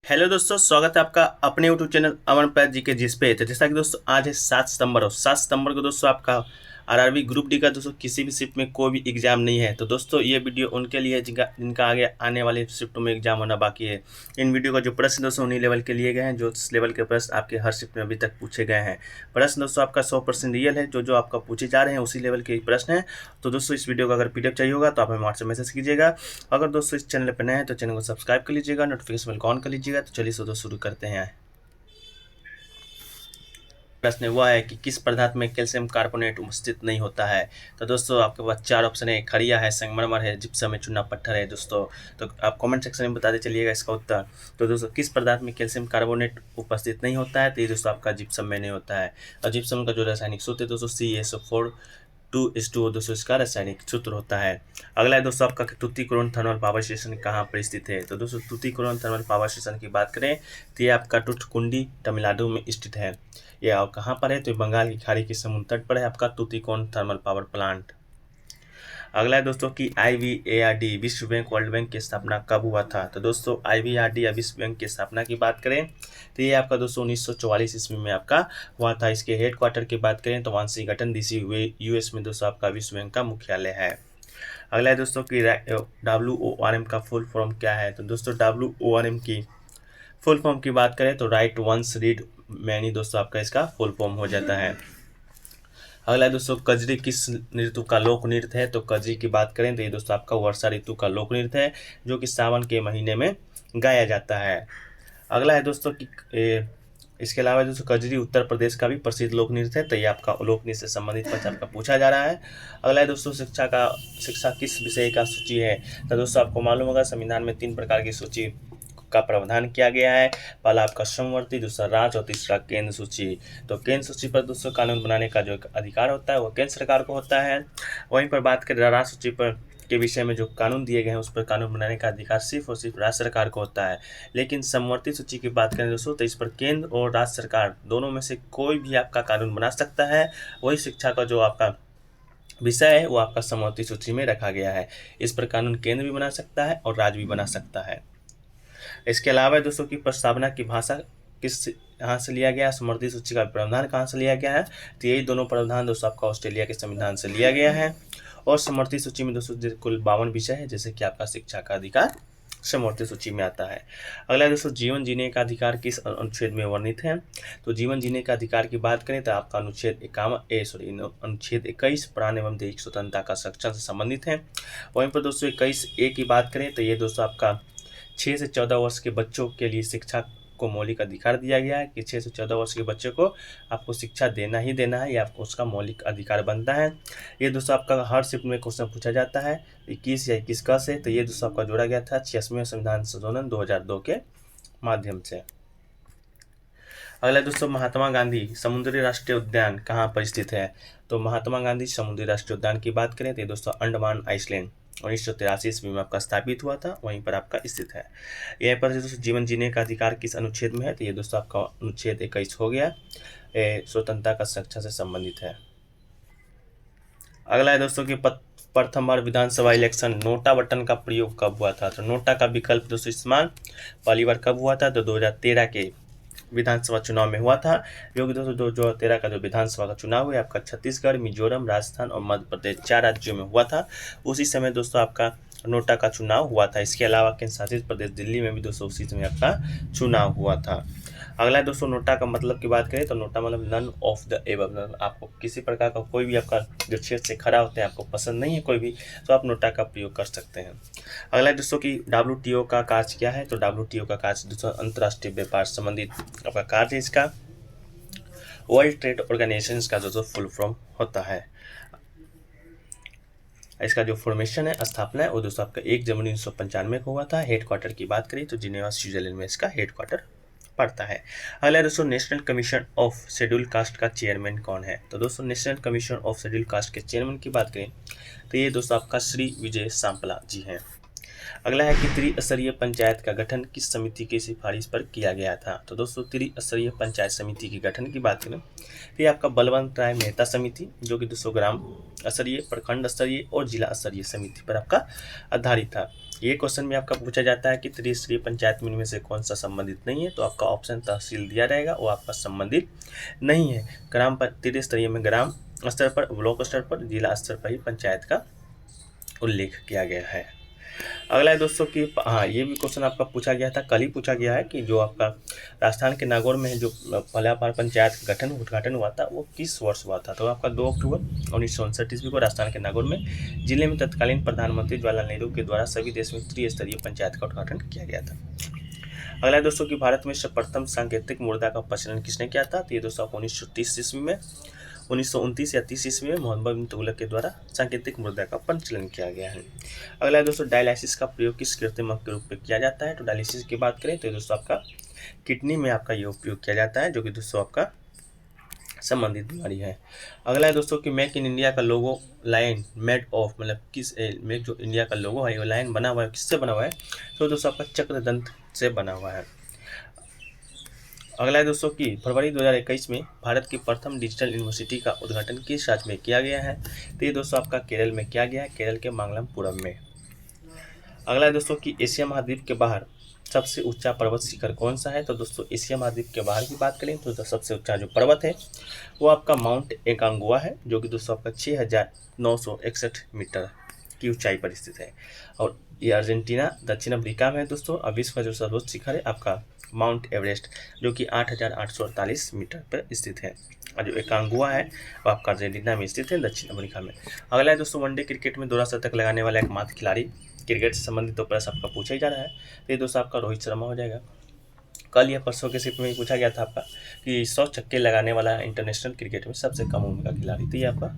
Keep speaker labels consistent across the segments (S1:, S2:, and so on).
S1: Hello दोस्तों, स्वागत है आपका अपने यूट्यूब चैनल अमन पैर जी के जिस पे। तो जैसा कि दोस्तों आज है 7 सितंबर और 7 सितंबर को दोस्तों आपका आरआरबी ग्रुप डी का दोस्तों किसी भी शिफ्ट में कोई भी एग्जाम नहीं है। तो दोस्तों ये वीडियो उनके लिए जिनका जिनका आगे आने वाले शिफ्टों में एग्जाम होना बाकी है। इन वीडियो का जो प्रश्न दोस्तों उन्हीं लेवल के लिए गए हैं जो लेवल के प्रश्न आपके हर शिफ्ट में अभी तक पूछे गए हैं। प्रश्न दोस्तों आपका 100% रियल है, जो जो आपका पूछे जा रहे हैं उसी लेवल के प्रश्न हैं। तो दोस्तों इस वीडियो का अगर पीडीएफ चाहिए होगा तो आप हमें व्हाट्सएप मैसेज कीजिएगा। अगर दोस्तों इस चैनल पर नए हैं तो चैनल को सब्सक्राइब कर लीजिएगा, नोटिफिकेशन बेल को ऑन कर लीजिएगा। तो चलिए दोस्तों शुरू करते हैं। प्रश्न वह है कि किस पदार्थ में कैल्शियम कार्बोनेट उपस्थित नहीं होता है। तो दोस्तों आपके पास 4 ऑप्शन है, खड़िया है, संगमरमर है, जिप्सम है, चूना पत्थर है दोस्तों। तो आप कमेंट सेक्शन में बताते चलिएगा इसका उत्तर। तो दोस्तों किस पदार्थ में कैल्शियम कार्बोनेट उपस्थित नहीं होता है, तो ये दोस्तों आपका जिप्सम में नहीं होता है। और जिप्सम का जो रासायनिक सूत्र है दोस्तों CaSO4 2:2 दोस्तों इसका रासायनिक सूत्र होता है। अगला है दोस्तों आपका तूतीकोरिन थर्मल पावर स्टेशन कहाँ पर स्थित है। तो दोस्तों तूतीकोरिन थर्मल पावर स्टेशन की बात करें तो ये आपका टूथकुंडी तमिलनाडु में स्थित है। यह कहाँ पर है, तो बंगाल की खाड़ी के समुद्र तट पर है आपका तूतीकोरिन थर्मल पावर प्लांट। अगला है दोस्तों कि IVARD विश्व बैंक वर्ल्ड बैंक की स्थापना कब हुआ था। तो दोस्तों IVARD या विश्व बैंक की स्थापना की बात करें तो ये आपका दोस्तों 1944 ईस्वी में आपका हुआ था। इसके हेड क्वार्टर की बात करें तो वाशिंगटन DC US में दोस्तों आपका विश्व बैंक का मुख्यालय है। अगला है दोस्तों कि WORM का फुल फॉर्म क्या है। तो दोस्तों WORM की फुल फॉर्म की बात करें तो राइट वंस रीड मैनी दोस्तों आपका इसका फुल फॉर्म हो जाता है। अगला है दोस्तों कजरी किस ऋतु का लोक नृत्य है। तो कजरी की बात करें तो ये दोस्तों आपका वर्षा ऋतु का लोक नृत्य है, जो कि सावन के महीने में गाया जाता है। अगला है दोस्तों कि इसके अलावा दोस्तों कजरी उत्तर प्रदेश का भी प्रसिद्ध लोक नृत्य है। तो ये आपका लोक नृत्य से संबंधित प्रश्न आपका पूछा जा रहा है। अगला है दोस्तों शिक्षा किस विषय का सूची है। तो दोस्तों आपको मालूम होगा संविधान में 3 प्रकार की सूची का प्रावधान किया गया है। पहला आपका समवर्ती, दूसरा राज्य और तीसरा केंद्र सूची। तो केंद्र सूची पर दोस्तों कानून बनाने का जो अधिकार होता है वो केंद्र सरकार को होता है। वहीं पर बात करें राज्य सूची पर के विषय में जो कानून दिए गए हैं उस पर कानून बनाने का अधिकार सिर्फ और सिर्फ राज्य सरकार को होता है। लेकिन समवर्ती सूची की बात करें दोस्तों तो इस पर केंद्र और राज्य सरकार दोनों में से कोई भी आपका कानून बना सकता है। वही शिक्षा का जो आपका विषय है वो आपका समवर्ती सूची में रखा गया है। इस पर कानून केंद्र भी बना सकता है और राज्य भी बना सकता है। इसके अलावा दोस्तों की प्रस्तावना की भाषा किस कहाँ से लिया गया है, समवर्ती सूची का प्रावधान कहाँ से लिया गया है। तो यही दोनों प्रावधान दोस्तों आपका ऑस्ट्रेलिया के संविधान से लिया गया है। और समवर्ती सूची में दोस्तों कुल 52 विषय है, जैसे कि आपका शिक्षा का अधिकार समवर्ती सूची में आता है। अगला दोस्तों जीवन जीने का अधिकार किस अनुच्छेद में वर्णित है। तो जीवन जीने का अधिकार की बात करें तो आपका अनुच्छेद 21 प्राण एवं दैहिक स्वतंत्रता का संरक्षण से संबंधित है। वहीं पर दोस्तों 21A की बात करें तो ये दोस्तों आपका 6 से 14 वर्ष के बच्चों के लिए शिक्षा को मौलिक अधिकार दिया गया है कि 6 से 14 वर्ष के बच्चे को आपको शिक्षा देना ही देना है, या आपको उसका मौलिक अधिकार बनता है। ये दोस्तों आपका हर शिफ्ट में क्वेश्चन पूछा जाता है 21 या 21 का से। तो ये दोस्तों आपका जोड़ा गया था 86वें संविधान संशोधन 2002 के माध्यम से। अगला दोस्तों महात्मा गांधी समुद्री राष्ट्रीय उद्यान कहाँ पर स्थित है। तो महात्मा गांधी समुद्री राष्ट्रीय उद्यान की बात करें तो दोस्तों अंडमान आइसलैंड 1983 ईस्वी में आपका स्थापित हुआ था, वहीं पर आपका स्थित है। यहाँ पर दोस्तों जीवन जीने का अधिकार किस अनुच्छेद में है। तो ये दोस्तों आपका अनुच्छेद 21 हो गया, स्वतंत्रता का संरक्षण से संबंधित है। अगला है दोस्तों कि प्रथम बार विधानसभा इलेक्शन नोटा बटन का प्रयोग कब हुआ था। तो नोटा का विकल्प दोस्तों इस्तेमाल पहली बार कब हुआ था। तो 2013 के विधानसभा चुनाव में हुआ था, जो कि दोस्तों 2013 का जो विधानसभा का चुनाव है आपका छत्तीसगढ़, मिजोरम, राजस्थान और मध्य प्रदेश 4 राज्यों में हुआ था। उसी समय दोस्तों आपका नोटा का चुनाव हुआ था। इसके अलावा केंद्र शासित प्रदेश दिल्ली में भी दोस्तों उसी समय आपका चुनाव हुआ था। अगला दोस्तों नोटा का मतलब की बात करें तो नोटा मतलब नन ऑफ द एबव, मतलब आपको किसी प्रकार का कोई भी आपका जो क्षेत्र से खड़ा होते हैं आपको पसंद नहीं है कोई भी, तो आप नोटा का प्रयोग कर सकते हैं। अगला दोस्तों कि WTO का कार्य क्या है। तो WTO का कार्य दोस्तों अंतर्राष्ट्रीय व्यापार संबंधित आपका कार्य है। इसका वर्ल्ड ट्रेड ऑर्गेनाइजेशन का दोस्तों फुल फॉर्म होता है। इसका जो फॉर्मेशन है, स्थापना है, वो दोस्तों आपका 1 जनवरी 1995 को हुआ था। हेड क्वार्टर की बात करें तो जिनेवा स्विट्जरलैंड में इसका हेड क्वार्टर पड़ता है। अगला दोस्तों national commission of schedule caste का चेयरमैन कौन है। तो दोस्तों national commission of schedule caste के चेयरमैन की बात करें तो ये दोस्तों आपका श्री विजय सांपला जी हैं। अगला है कि त्रिस्तरीय पंचायत का गठन किस समिति की सिफारिश पर किया गया था। तो दोस्तों त्रिस्तरीय पंचायत समिति के गठन की बात करें तो ये आपका बलवंत राय मेहता समिति, जो कि 200 ग्राम स्तरीय, प्रखंड स्तरीय और जिला स्तरीय समिति पर आपका आधारित था। ये क्वेश्चन भी आपका पूछा जाता है कि त्रिस्तरीय पंचायत में इनमें से कौन सा संबंधित नहीं है, तो आपका ऑप्शन तहसील दिया रहेगा, वो आपका संबंधित नहीं है। ग्राम त्रिस्तरीय में ग्राम स्तर पर, ब्लॉक स्तर पर, जिला स्तर पर ही पंचायत का उल्लेख किया गया है। अगला है दोस्तों कि हाँ, ये भी क्वेश्चन आपका पूछा गया था, कल ही पूछा गया है कि जो आपका राजस्थान के नागौर में जो पहला बार पंचायत उद्घाटन हुआ था वो किस वर्ष हुआ था, तो आपका 2 अक्टूबर 1959 ईस्वी को राजस्थान के नागौर में जिले में तत्कालीन प्रधानमंत्री जवाहरलाल नेहरू के द्वारा सभी देश में त्रिस्तरीय पंचायत का उद्घाटन किया गया था। अगला है दोस्तों कि भारत में सर्वप्रथम सांकेतिक मुद्रा का प्रचलन किसने किया था, तो ये दोस्तों आपको 1930 ईस्वी में 1929 या 30 ईस्वी में मोहम्मद बिन तुगलक के द्वारा सांकेतिक मुद्रा का प्रचलन किया गया है। अगला है दोस्तों डायलिसिस का प्रयोग किस कृत्रिम अंग के रूप में किया जाता है, तो डायलिसिस की बात करें तो दोस्तों आपका किडनी में आपका ये उपयोग किया जाता है, जो कि दोस्तों आपका संबंधित बीमारी है। अगला है दोस्तों कि मेक इन इंडिया का लोगो लाइन मेड ऑफ, मतलब किस मेक जो इंडिया का लोगो है वो लाइन बना हुआ है, किससे बना हुआ है, तो दोस्तों आपका चक्रदंत से बना हुआ है। अगला है दोस्तों कि फरवरी 2021 में भारत की प्रथम डिजिटल यूनिवर्सिटी का उद्घाटन किस राज्य में किया गया है, तो ये दोस्तों आपका केरल में किया गया है, केरल के मांगलमपुरम में। अगला है दोस्तों कि एशिया महाद्वीप के बाहर सबसे ऊंचा पर्वत शिखर कौन सा है, तो दोस्तों एशिया महाद्वीप के बाहर की बात करें तो सबसे ऊंचा जो पर्वत है वो आपका माउंट एकांगुआ है, जो कि दोस्तों आपका 6961 मीटर की ऊंचाई पर स्थित है। और ये अर्जेंटीना दक्षिण अफ्रीका में है दोस्तों। और विश्व का जो सर्वोच्च शिखर है आपका माउंट एवरेस्ट, जो कि 8848 मीटर पर स्थित है। और जो एकांगुआ है वो आपका अर्जेंटीना में स्थित है, दक्षिण अमेरिका में। अगला है दोस्तों वनडे क्रिकेट में दोहरा शतक लगाने वाला एकमात्र खिलाड़ी, क्रिकेट से संबंधित तो प्रश्न आपका पूछा ही जा रहा है, तो ये दोस्तों आपका रोहित शर्मा हो जाएगा। कल या परसों के शिफ्ट में पूछा गया था आपका कि 100 छक्के लगाने वाला इंटरनेशनल क्रिकेट में सबसे कम उम्र का खिलाड़ी, तो ये आपका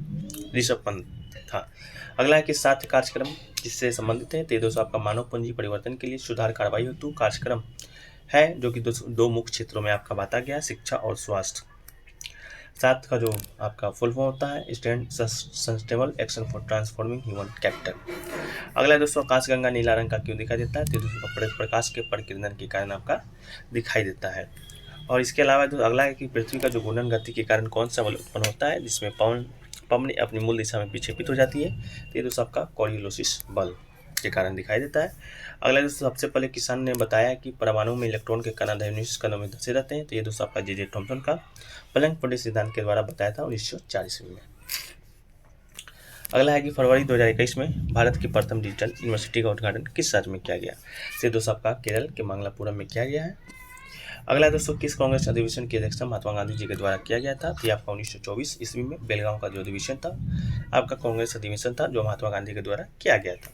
S1: ऋषभ पंत था। अगला है कि 7 कार्यक्रम जिससे संबंधित है, तो ये दोस्तों आपका मानव पूंजी परिवर्तन के लिए सुधार कार्रवाई हेतु कार्यक्रम है, जो कि दो मुख्य क्षेत्रों में आपका बांटा गया, शिक्षा और स्वास्थ्य। 7 का जो आपका फुल फॉर्म होता है stand sustainable action for transforming human capital. अगला है दोस्तों आकाशगंगा नीला रंग का क्यों दिखाई देता है, तो दोस्तों प्रकाश के परिकिरण के कारण आपका दिखाई देता है। और इसके अलावा अगला है कि पृथ्वी का जो घूर्णन गति के कारण कौन सा बल उत्पन्न होता है, जिसमें पवन अपनी मूल दिशा में विक्षेपित हो जाती है, तो ये दोस्तों आपका कोरियोलिसिस बल के कारण दिखाई देता है। अगला दोस्तों सबसे पहले किसान ने बताया कि परमाणु में इलेक्ट्रॉन के कण अनिश्चित कणों में धंसे रहते हैं, तो ये दोस्तों आपका जे थॉमसन का प्लैंक पॉइंट सिद्धांत के द्वारा बताया था 1940 में। अगला है कि फरवरी 2021 में भारत की प्रथम डिजिटल यूनिवर्सिटी का उद्घाटन किस राज्य में किया गया, तो ये दोस्तों आपका केरल के मांगलापुरम में किया गया है। अगला दोस्तों किस कांग्रेस अधिवेशन की अध्यक्षता महात्मा गांधी जी के द्वारा किया गया था, तो ये आपका 1924 ईस्वी में बेलगांव का जो अधिवेशन था आपका कांग्रेस अधिवेशन था, जो महात्मा गांधी के द्वारा किया गया था।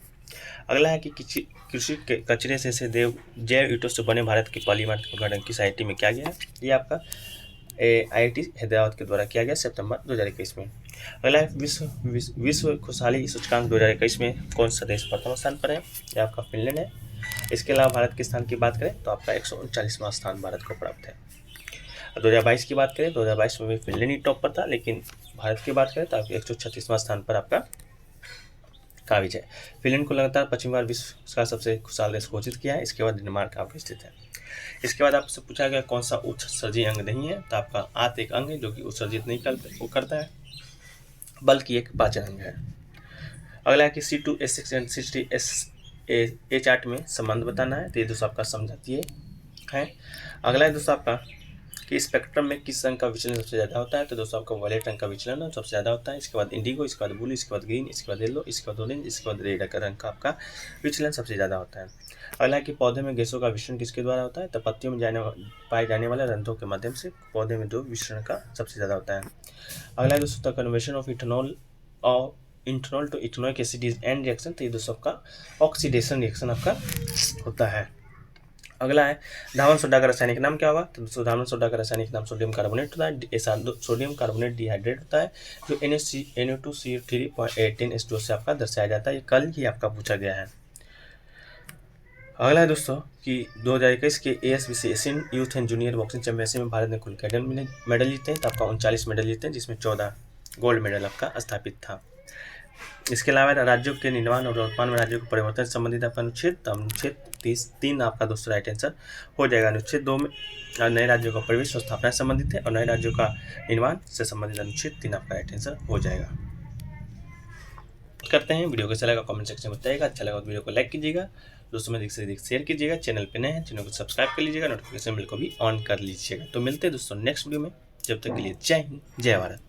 S1: अगला है कि कृषि के कचरे से जैव ईंटों से बने भारत की पहली इमारत का उद्घाटन किस IIT में किया गया है, ये आपका IIT हैदराबाद के द्वारा किया गया सितंबर 2021 में। अगला है विश्व खुशहाली सूचकांक 2021 में कौन सा देश प्रथम स्थान पर है, यह आपका फिनलैंड है। इसके अलावा भारत के स्थान की बात करें तो आपका 139वां स्थान भारत को प्राप्त है। 2022 की बात करें 2022 में भी फिनलैंड ही टॉप पर था, लेकिन भारत की बात करें तो आपके 136वां स्थान पर आपका काबिज है। फिनलैंड को लगातार 5वीं बार विश्व का सबसे खुशहाल देश घोषित किया है। इसके बाद डेनमार्क आपका स्थित है। इसके बाद आपसे पूछा गया कौन सा उत्सर्जी अंग नहीं है, तो आपका आंत एक अंग है जो कि उत्सर्जित नहीं करता है, बल्कि एक पाचन अंग है। अगला है कि C2H6 में संबंध बताना है, तो ये दोस्तों आपका समझाती है। अगला है दोस्तों आपका कि स्पेक्ट्रम में किस रंग का विचलन सबसे ज़्यादा होता है, तो दोस्तों आपका वॉयलेट रंग का विचलन सबसे ज़्यादा होता है। इसके बाद इंडिगो, इसके बाद ब्लू, इसके बाद ग्रीन, इसके बाद येलो, इसके बाद ऑरेंज, इसके बाद रेड रंग का आपका विचलन सबसे ज़्यादा होता है। अगला है कि पौधे में गैसों का विचरण किसके द्वारा होता है, तो पत्तियों में पाए जाने वाले रंध्रों के माध्यम से पौधे में जो विचरण का सबसे ज़्यादा होता है। अगला है दोस्तों conversion of ethanol to ethanoic acid is and reaction, तो ये दोस्तों आपका ऑक्सीडेशन रिएक्शन आपका होता है। अगला है धावन सोडा का रासायनिक नाम क्या होगा, तो दोस्तों धावन सोडा का रासायनिक नाम सोडियम कार्बोनेट होता है। ऐसा सोडियम कार्बोनेट डिहाइड्रेट होता है, जो NaCO2 से आपका दर्शाया जाता है। ये कल ही आपका पूछा गया है। अगला है दोस्तों कि 2021 के ASBC Asian youth and junior boxing championship में भारत ने कुल कितने मेडल जीते हैं, तो आपका 39 मेडल जीते हैं, जिसमें 14 गोल्ड मेडल आपका स्थापित था। इसके अलावा राज्यों के निर्माण और उत्पादन में राज्यों के परिवर्तन से संबंधित आपका अनुच्छेद 3 आपका दोस्तों राइट आंसर हो जाएगा। अनुच्छेद 2 में नए राज्यों का प्रवेश और स्थापना से संबंधित है, और नए राज्यों का निर्माण से संबंधित अनुच्छेद 3 आपका राइट आंसर हो जाएगा। करते हैं वीडियो कैसा लगा कमेंट सेक्शन में बताइएगा। अच्छा लगा तो वीडियो को लाइक कीजिएगा दोस्तों में देख शेयर कीजिएगा, चैनल पे नए हैं चैनल को सब्सक्राइब कर लीजिएगा, नोटिफिकेशन बिल को भी ऑन कर लीजिएगा। तो मिलते हैं दोस्तों नेक्स्ट वीडियो में, जब तक के लिए जय हिंद जय भारत।